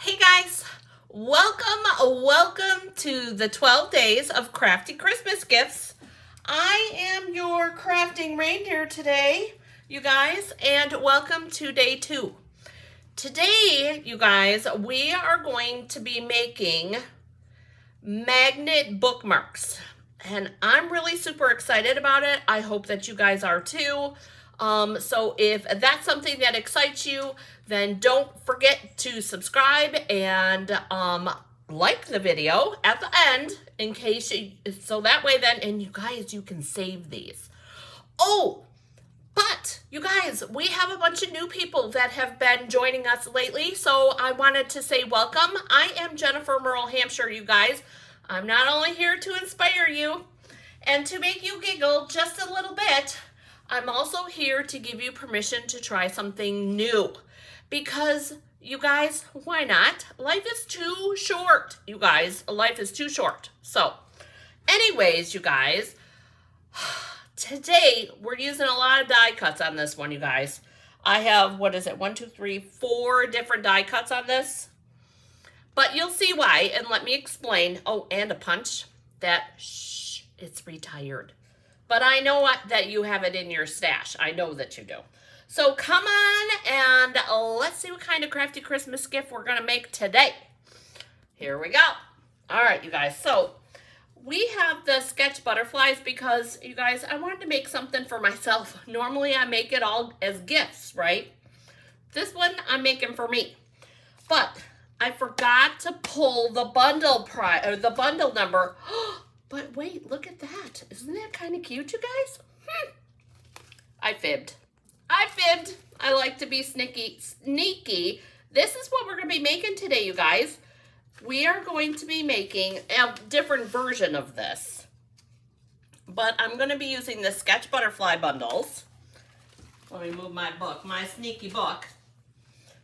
Hey guys, welcome to the 12 days of crafty Christmas gifts. I am your crafting reindeer today, you guys, and welcome to day 2. Today, you guys, we are going to be making magnet bookmarks. And I'm really super excited about it. I hope that you guys are too. So if that's something that excites you, then don't forget to subscribe and like the video at the end in case so that way then, and you guys, you can save these. Oh, but you guys, we have a bunch of new people that have been joining us lately, so I wanted to say welcome. I am Jennifer Merle Hampshire, you guys. I'm not only here to inspire you and to make you giggle just a little bit, I'm also here to give you permission to try something new. Because, you guys, why not? Life is too short, you guys. Life is too short. So, anyways, you guys, today we're using a lot of die cuts on this one, you guys. I have, 4 different die cuts on this. But you'll see why, and let me explain. Oh, and a punch that, it's retired. But I know that you have it in your stash. I know that you do. So come on and let's see what kind of crafty Christmas gift we're going to make today. Here we go. All right, you guys. So we have the sketch butterflies because, you guys, I wanted to make something for myself. Normally I make it all as gifts, right? This one I'm making for me. But I forgot to pull the bundle the bundle number. But wait, look at that. Isn't that kind of cute, you guys? I fibbed. I like to be sneaky. This is what we're going to be making today, you guys. We are going to be making a different version of this. But I'm going to be using the sketch butterfly bundles. Let me move my book, my sneaky book.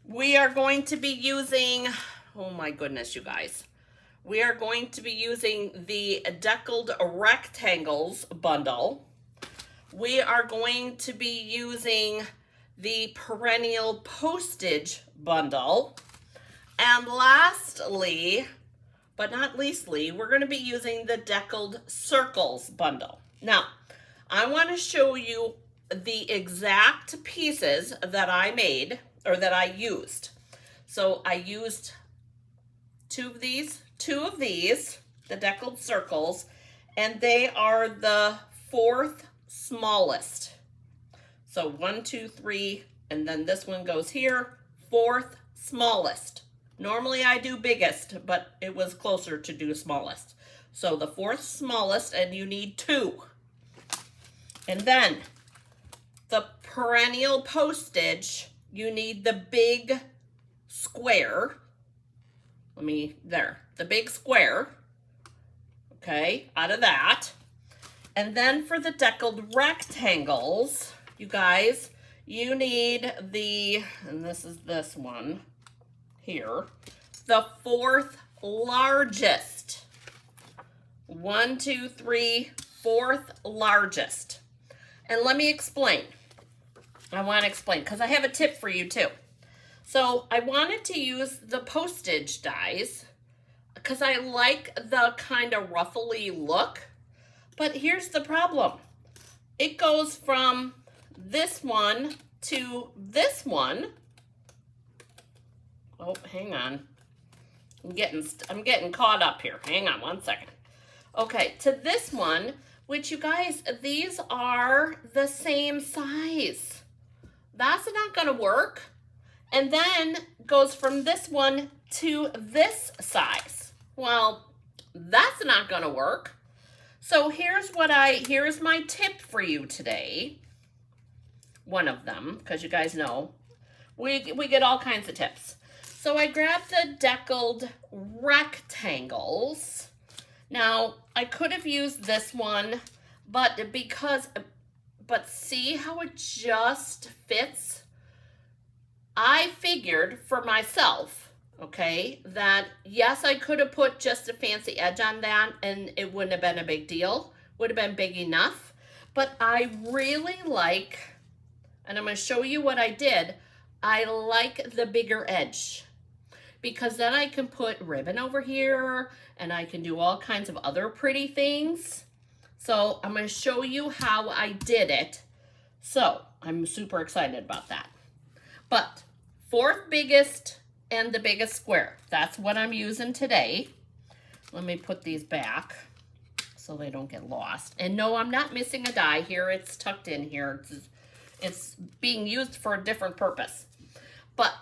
We are going to be using, oh my goodness, you guys. We are going to be using the deckled rectangles bundle. We are going to be using the perennial postage bundle. And lastly, but not leastly, we're going to be using the deckled circles bundle. Now, I want to show you the exact pieces that I made, or that I used. So I used two of these, the deckled circles, and they are the 4th smallest. So 1, 2, 3, and then this one goes here, 4th smallest. Normally I do biggest, but it was closer to do smallest. So the 4th smallest, and you need 2. And then the perennial postage, you need the big square. The big square, okay, out of that. And then for the deckled rectangles, you guys, you need and this is this one here, the 4th largest. 1, 2, 3, 4th largest. And let me explain. I want to explain because I have a tip for you too. So I wanted to use the postage dies because I like the kind of ruffly look. But here's the problem. It goes from this one to this one. Oh, hang on. I'm getting caught up here. Hang on one second. Okay, to this one, which you guys, these are the same size. That's not going to work. And then goes from this one to this size. Well, that's not going to work. So here's my tip for you today. One of them, because you guys know, we get all kinds of tips. So I grabbed the deckled rectangles. Now, I could have used this one, but see how it just fits? I figured for myself, okay, that yes, I could have put just a fancy edge on that and it wouldn't have been a big deal. Would have been big enough. But I really like, and I'm going to show you what I did. I like the bigger edge. because then I can put ribbon over here and I can do all kinds of other pretty things. So I'm going to show you how I did it. So I'm super excited about that. But fourth biggest and the biggest square, that's what I'm using today. Let me put these back so they don't get lost. And no, I'm not missing a die here. It's tucked in here. It's being used for a different purpose. But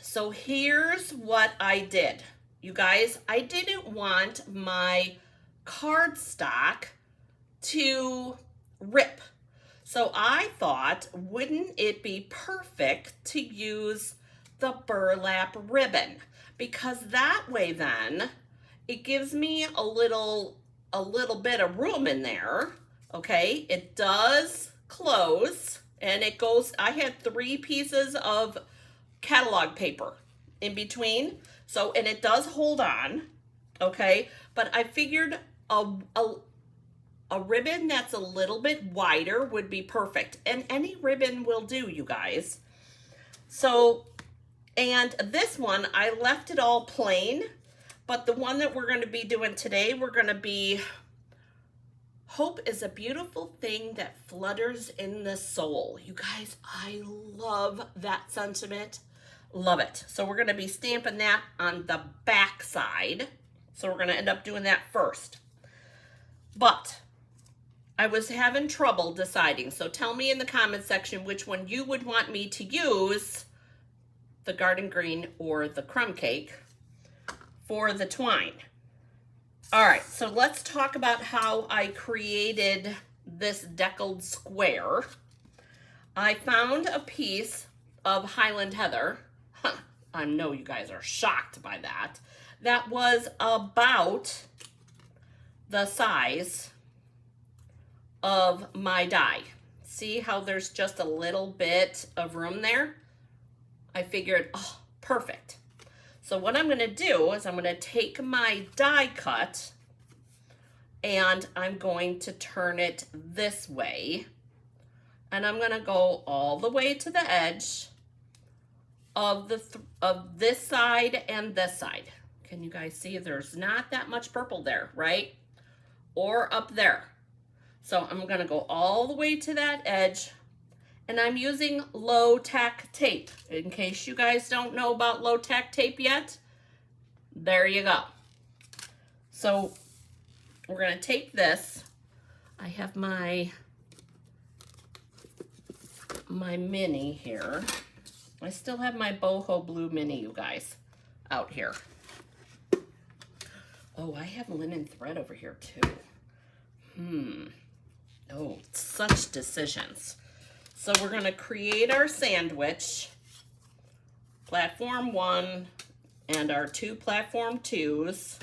so here's what I did. You guys, I didn't want my cardstock to rip. So I thought, wouldn't it be perfect to use the burlap ribbon? Because that way then, it gives me a little bit of room in there, okay? It does close, and it goes, I had 3 pieces of catalog paper in between, so, and it does hold on, okay? But I figured a ribbon that's a little bit wider would be perfect, and any ribbon will do, you guys. So, and this one, I left it all plain, but the one that we're going to be doing today, we're going to be, hope is a beautiful thing that flutters in the soul. You guys, I love that sentiment. Love it. So we're going to be stamping that on the back side. So we're going to end up doing that first. But I was having trouble deciding. So tell me in the comment section which one you would want me to use, the garden green or the crumb cake, for the twine. All right, so let's talk about how I created this deckled square. I found a piece of Highland Heather. I know you guys are shocked by that. That was about the size of my die. See how there's just a little bit of room there? I figured, oh, perfect. So what I'm going to do is I'm going to take my die cut and I'm going to turn it this way. And I'm going to go all the way to the edge of this side and this side. Can you guys see there's not that much purple there, right? Or up there. So I'm going to go all the way to that edge. And I'm using low-tack tape. In case you guys don't know about low-tack tape yet, there you go. So we're going to take this. I have my mini here. I still have my boho blue mini, you guys, out here. Oh, I have linen thread over here too. Oh, such decisions. So we're going to create our sandwich, platform 1 and our 2 platform 2s,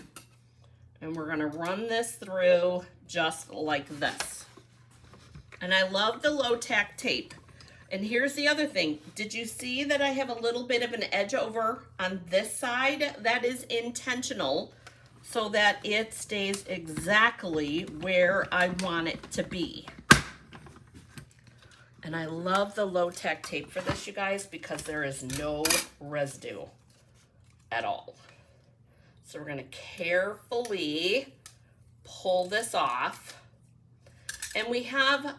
and we're going to run this through just like this. And I love the low-tack tape. And here's the other thing. Did you see that I have a little bit of an edge over on this side? That is intentional so that it stays exactly where I want it to be. And I love the low-tack tape for this, you guys, because there is no residue at all. So we're going to carefully pull this off. And we have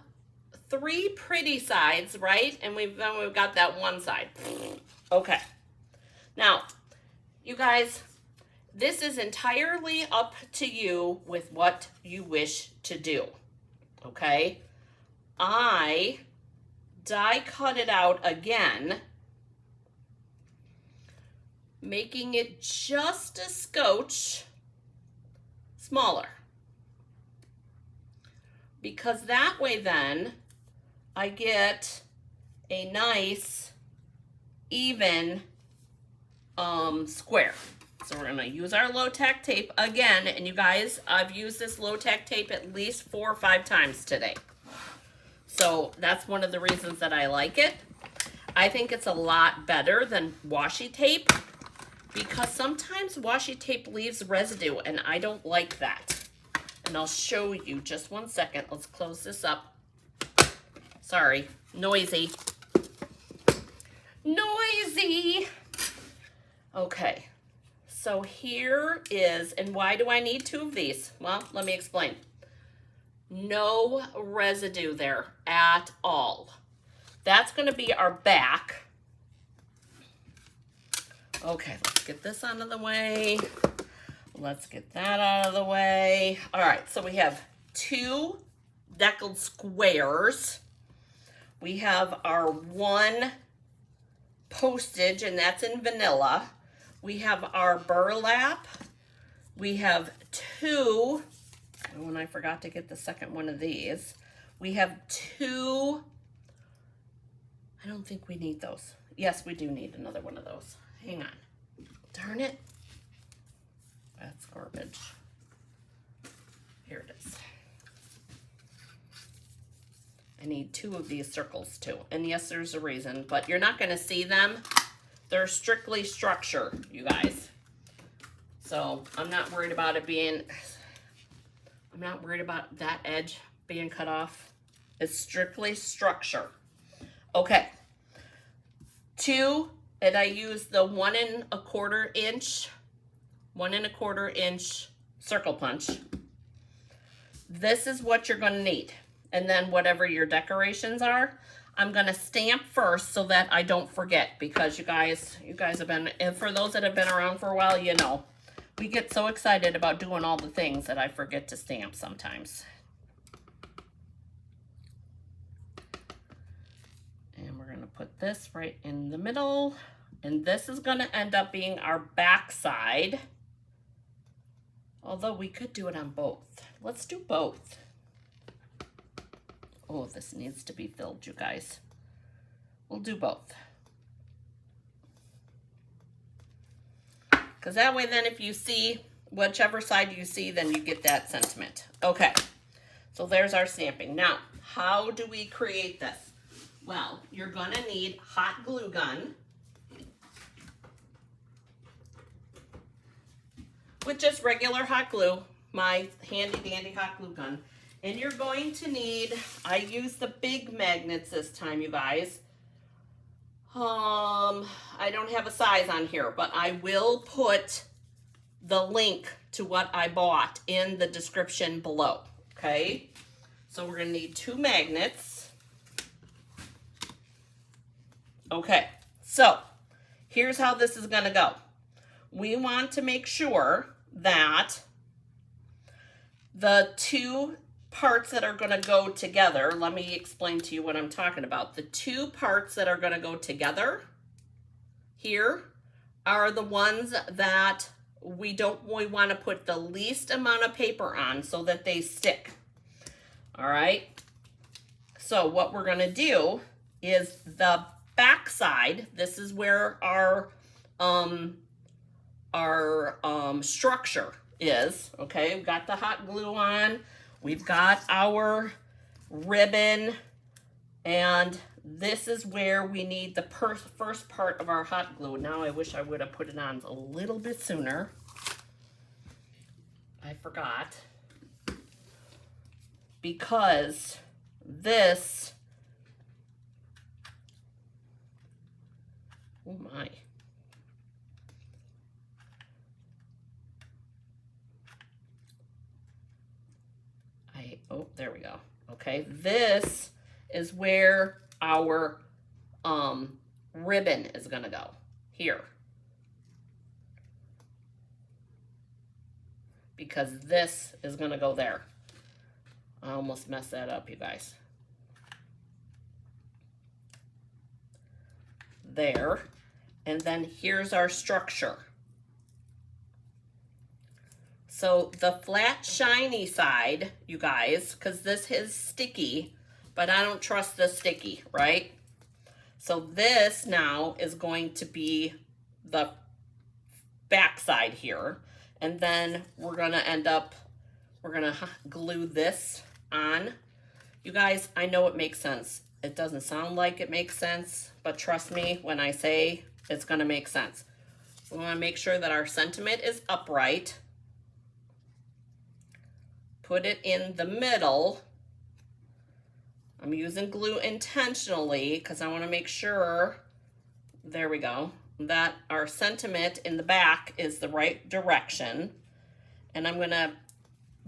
3 pretty sides, right? And we've got that one side. Okay. Now, you guys, this is entirely up to you with what you wish to do. Okay? I die cut it out again, making it just a scotch smaller. Because that way then I get a nice even square. So we're gonna use our low-tack tape again, and you guys, I've used this low-tack tape at least 4 or 5 times today. So that's one of the reasons that I like it. I think it's a lot better than washi tape because sometimes washi tape leaves residue and I don't like that. And I'll show you just 1 second. Let's close this up. Sorry, noisy. Noisy. Okay, so here is, and why do I need 2 of these? Well, let me explain. No residue there at all. That's going to be our back. Okay, let's get this out of the way. Let's get that out of the way. All right, so we have 2 deckled squares. We have our 1 postage, and that's in vanilla. We have our burlap. We have 2, and I forgot to get the second one of these. We have 2, I don't think we need those. Yes, we do need another one of those. Hang on. Darn it. That's garbage. Here it is. I need 2 of these circles too. And yes, there's a reason, but you're not going to see them. They're strictly structure, you guys. So I'm not worried about it being, I'm not worried about that edge being cut off. It's strictly structure. Okay. 2, and I use the 1 1/4 inch, 1 1/4 inch circle punch. This is what you're going to need. And then whatever your decorations are, I'm going to stamp first so that I don't forget, because you guys have been, and for those that have been around for a while, you know, we get so excited about doing all the things that I forget to stamp sometimes. And we're going to put this right in the middle, and this is going to end up being our back side. Although we could do it on both. Let's do both. Oh, this needs to be filled, you guys. We'll do both. Because that way then if you see, whichever side you see, then you get that sentiment. Okay, so there's our stamping. Now, how do we create this? Well, you're gonna need hot glue gun. With just regular hot glue, my handy dandy hot glue gun. And you're going to need, I use the big magnets this time, you guys. I don't have a size on here, but I will put the link to what I bought in the description below, okay? So we're gonna need 2 magnets. Okay, so here's how this is gonna go. We want to make sure that the 2 parts that are going to go together, let me explain to you what I'm talking about. The 2 parts that are going to go together here are the ones that we want to put the least amount of paper on so that they stick. All right. So what we're going to do is the back side, this is where our structure is. Okay, we've got the hot glue on. We've got our ribbon, and this is where we need the first part of our hot glue. Now I wish I would have put it on a little bit sooner. I forgot. Because this, oh my. Oh, there we go. Okay, this is where our ribbon is gonna go, here. Because this is gonna go there. I almost messed that up, you guys. There, and then here's our structure. So the flat, shiny side, you guys, because this is sticky, but I don't trust the sticky, right? So this now is going to be the back side here. And then we're going to end up, we're going to glue this on. You guys, I know it makes sense. It doesn't sound like it makes sense, but trust me when I say it's going to make sense. We want to make sure that our sentiment is upright. Put it in the middle. I'm using glue intentionally because I want to make sure, there we go. that our sentiment in the back is the right direction. And I'm going to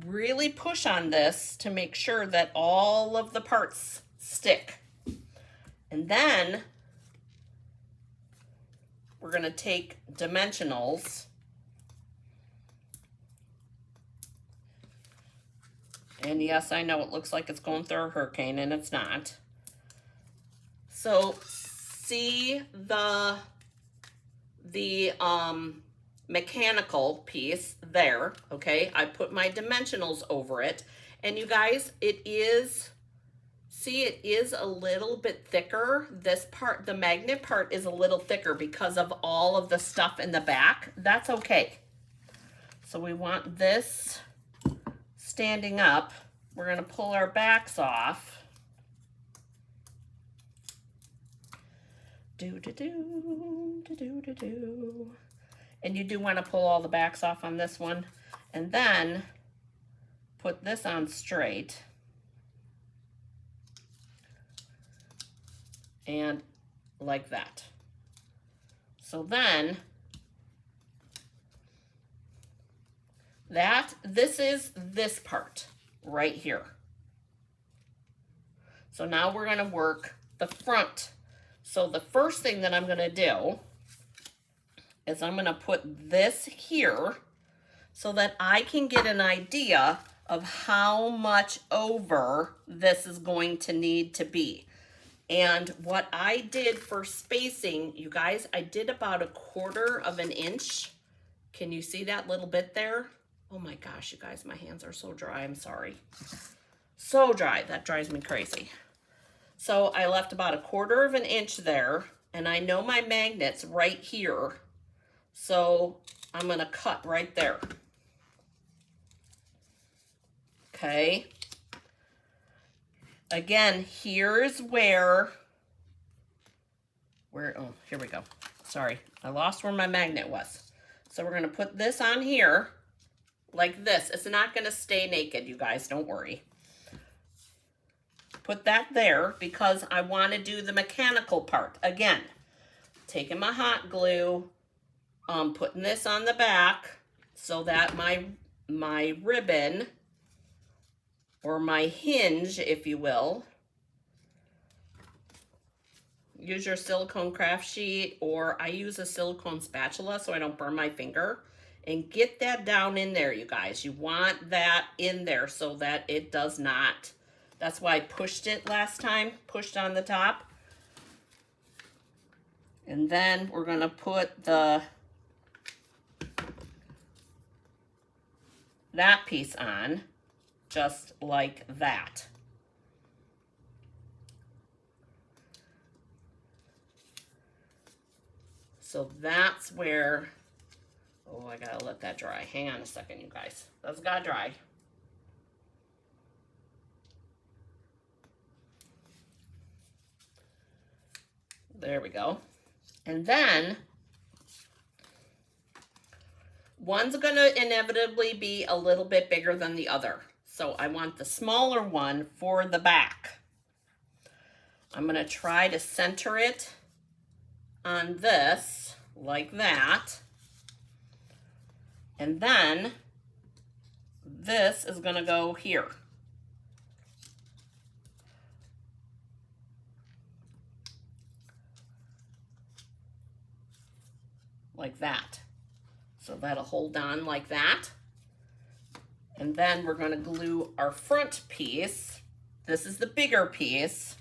really push on this to make sure that all of the parts stick. And then we're going to take dimensionals and yes, I know it looks like it's going through a hurricane and it's not. So see the mechanical piece there, okay? I put my dimensionals over it, and you guys, it is, see, it is a little bit thicker. This part, the magnet part, is a little thicker because of all of the stuff in the back. That's okay. So we want this standing up. We're going to pull our backs off. And you do want to pull all the backs off on this one, and then put this on straight and like that. So then this is this part right here. So now we're going to work the front. So the first thing that I'm going to do is I'm going to put this here so that I can get an idea of how much over this is going to need to be. And what I did for spacing, you guys, I did about 1/4 of an inch. Can you see that little bit there? Oh my gosh, you guys, my hands are so dry. I'm sorry. So dry. That drives me crazy. So I left about 1/4 of an inch there, and I know my magnet's right here. So I'm going to cut right there. Okay. Again, here's where, oh, here we go. Sorry, I lost where my magnet was. So we're going to put this on here like this. It's not going to stay naked, you guys, don't worry. Put that there because I want to do the mechanical part. Again, taking my hot glue, putting this on the back so that my ribbon, or my hinge, if you will, use your silicone craft sheet, or I use a silicone spatula so I don't burn my finger, and get that down in there, you guys. You want that in there so that it does not. That's why I pushed it last time, pushed on the top. And then we're going to put that piece on, just like that. So that's where, oh, I gotta let that dry. Hang on a second, you guys. That's gotta dry. There we go. And then one's going to inevitably be a little bit bigger than the other. So I want the smaller one for the back. I'm going to try to center it on this like that. And then this is going to go here. Like that. So that'll hold on like that. And then we're going to glue our front piece. This is the bigger piece.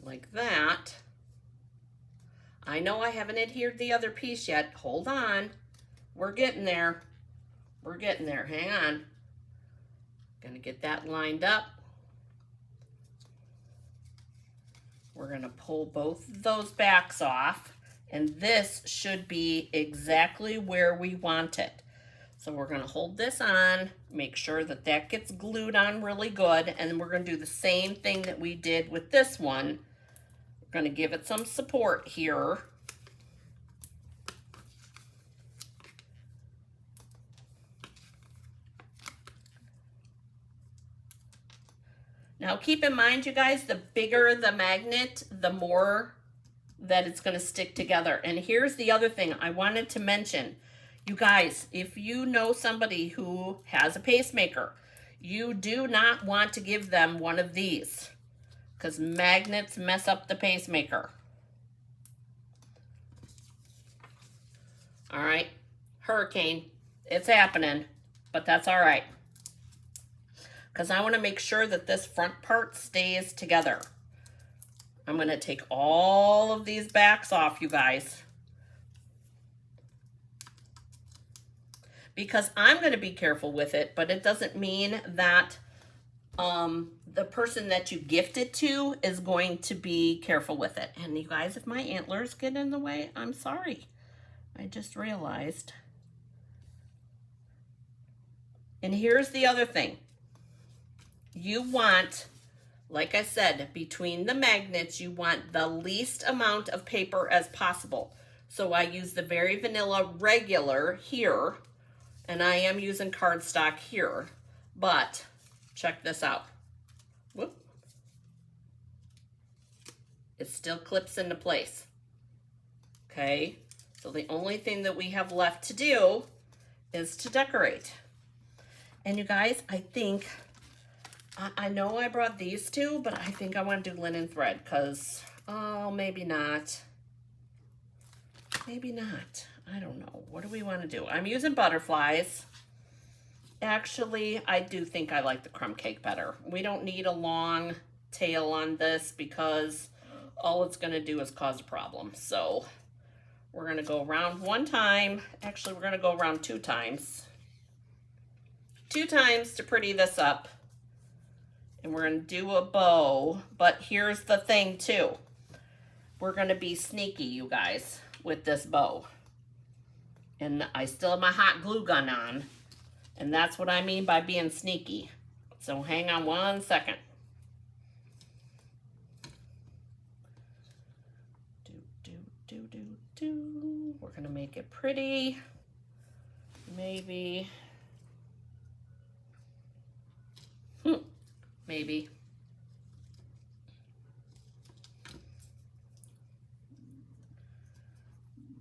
Like that. I know I haven't adhered the other piece yet. Hold on. We're getting there. We're getting there. Hang on. Gonna get that lined up. We're gonna pull both of those backs off, and this should be exactly where we want it. So we're gonna hold this on, make sure that that gets glued on really good, and we're gonna do the same thing that we did with this one. We're gonna give it some support here. Now keep in mind, you guys, the bigger the magnet, the more that it's going to stick together. And here's the other thing I wanted to mention. You guys, if you know somebody who has a pacemaker, you do not want to give them one of these because magnets mess up the pacemaker. All right, hurricane, it's happening, but that's all right. Because I want to make sure that this front part stays together. I'm going to take all of these backs off, you guys. Because I'm going to be careful with it, but it doesn't mean that the person that you gift it to is going to be careful with it. And you guys, if my antlers get in the way, I'm sorry. I just realized. And here's the other thing. You want, like I said, between the magnets, you want the least amount of paper as possible. So I use the Very Vanilla regular here, and I am using cardstock here, but check this out. Whoop. It still clips into place. Okay, so the only thing that we have left to do is to decorate. And you guys, I think, I know I brought these two, but I think I want to do linen thread because, oh, maybe not. Maybe not. I don't know. What do we want to do? I'm using butterflies. Actually, I do think I like the crumb cake better. We don't need a long tail on this because all it's going to do is cause a problem. So we're going to go around one time. Actually, we're going to go around 2 times. 2 times to pretty this up. And we're going to do a bow. But here's the thing too. We're going to be sneaky, you guys, with this bow. And I still have my hot glue gun on. And that's what I mean by being sneaky. So hang on one second. We're going to make it pretty. Maybe. Maybe.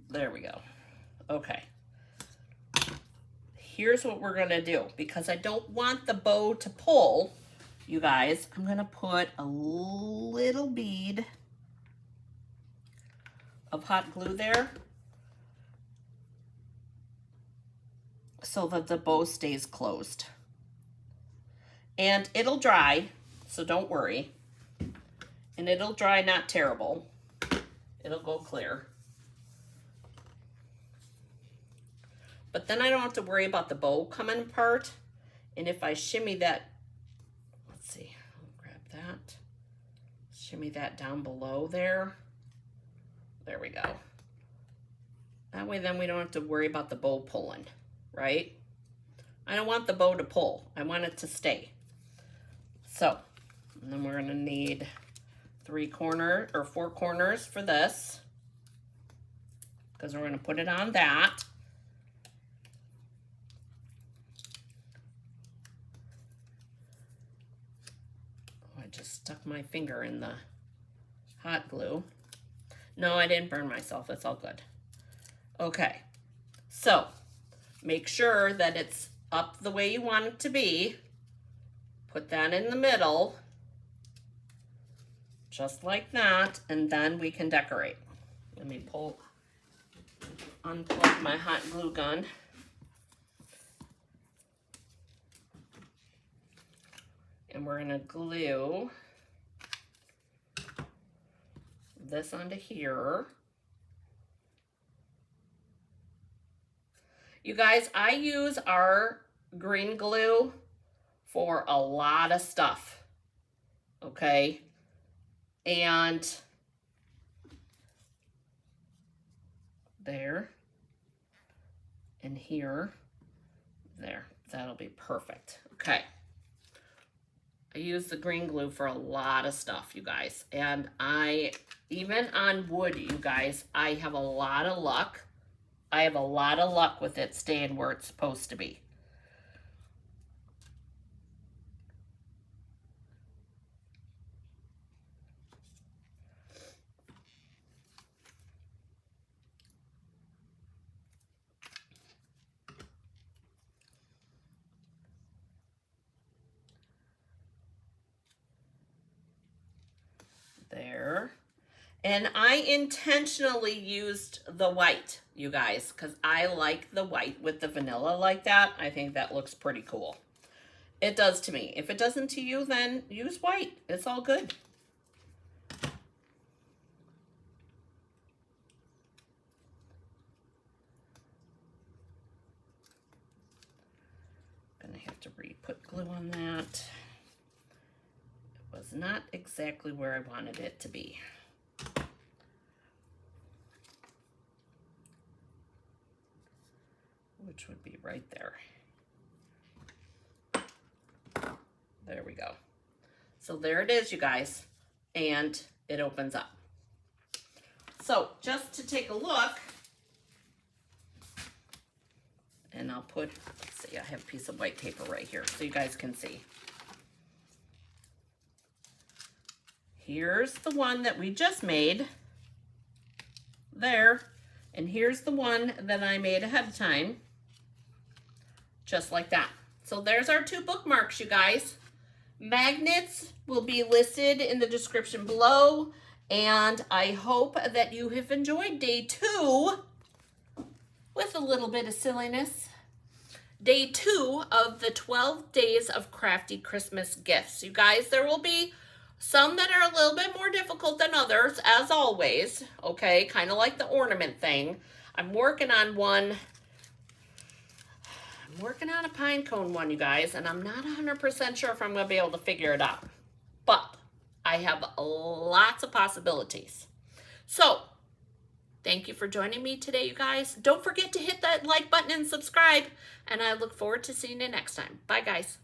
There we go. Okay. Here's what we're going to do. Because I don't want the bow to pull, you guys, I'm going to put a little bead of hot glue there so that the bow stays closed. And it'll dry, so don't worry. And it'll dry not terrible. It'll go clear. But then I don't have to worry about the bow coming apart. And if I shimmy that, let's see, I'll grab that. Shimmy that down below there. There we go. That way then we don't have to worry about the bow pulling, right? I don't want the bow to pull. I want it to stay. So, and then we're gonna need 4 corners for this because we're gonna put it on that. Oh, I just stuck my finger in the hot glue. No, I didn't burn myself. That's all good. Okay, so make sure that it's up the way you want it to be. Put that in the middle, just like that, and then we can decorate. Let me unplug my hot glue gun. And we're gonna glue this onto here. You guys, I use our green glue for a lot of stuff, okay? And there, and here, there, that'll be perfect, okay? I use the green glue for a lot of stuff, you guys, and even on wood, you guys, I have a lot of luck. I have a lot of luck with it staying where it's supposed to be. there. And I intentionally used the white, you guys, because I like the white with the vanilla like that. I think that looks pretty cool. It does to me. If it doesn't to you, then use white. It's all good. Gonna have to re-put glue on that. It was not exactly where I wanted it to be. Which would be right there. There we go. So there it is, you guys, and it opens up. So just to take a look, and I'll put, let's see, I have a piece of white paper right here so you guys can see. Here's the one that we just made there, and here's the one that I made ahead of time, just like that. So there's our 2 bookmarks, you guys. Magnets will be listed in the description below, and I hope that you have enjoyed day 2 with a little bit of silliness. Day 2 of the 12 days of crafty Christmas gifts. You guys, there will be some that are a little bit more difficult than others, as always, okay? Kind of like the ornament thing. I'm working on one. I'm working on a pine cone one, you guys, and I'm not 100% sure if I'm going to be able to figure it out. But I have lots of possibilities. So, thank you for joining me today, you guys. Don't forget to hit that like button and subscribe, and I look forward to seeing you next time. Bye, guys.